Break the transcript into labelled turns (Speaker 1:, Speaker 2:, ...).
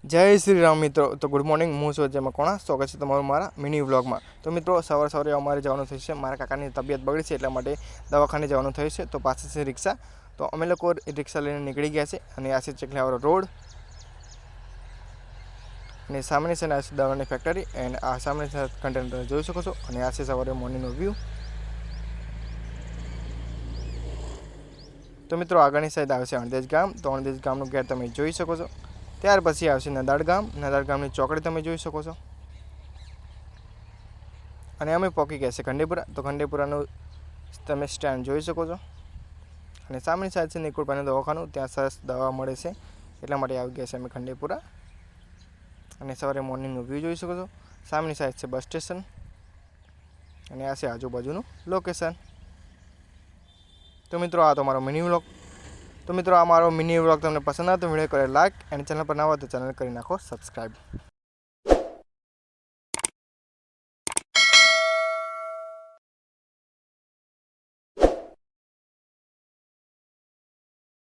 Speaker 1: जय श्री राम मित्रों। तो गुड मॉर्निंग, हूँ છું મકવાણા। સ્વાગત છે તમારું મારા મિની વ્લોગમાં। તો મિત્રો સવારે અમારે જવાનું થયું છે, મારા કાકાની તબિયત બગડી છે એટલા માટે દવાખાને જવાનું થયું છે। તો પાસે છે રિક્ષા, તો અમે લોકો રિક્ષા લઈને નીકળી ગયા છે અને આ છે ચકલાવાળો રોડ અને સામે છે ને આ દવાની ફેક્ટરી અને આ સામે કન્ટેનર જોઈ શકો છો અને આ છે સવારે મોર્નિંગનો વ્યૂ। તો મિત્રો આગળની સાઈડ આવે છે અણદેજ ગામ। તો અણદેજ ગામનું ગેટ તમે જોઈ શકો છો। ત્યાર પછી આવશે નદાડ ગામ। નદાડ ગામની ચોકડી તમે જોઈ શકો છો અને અમે પહોંચી ગયા છે ખંડેપુરા। તો ખંડેપુરાનું તમે સ્ટેન્ડ જોઈ શકો છો અને સામેની સાઈડ છે નિકુળભાઈનું દવાખાનું, ત્યાં સરસ દવા મળે છે એટલા માટે આવી ગયા છે અમે ખંડેપુરા। અને સવારે મોર્નિંગનો વ્યૂ જોઈ શકો છો। સામેની સાઈડ છે બસ સ્ટેશન અને આ છે આજુબાજુનું લોકેશન। તો મિત્રો આ તો મારો મિની વ્લોગ। તો મિત્રો આ મારો મિની વ્લોગ તમને પસંદ આવે તો વિડીયો કરે લાઈક અને ચેનલ પર નવા હોય તો ચેનલ કરી નાખો સબસ્ક્રાઈબ।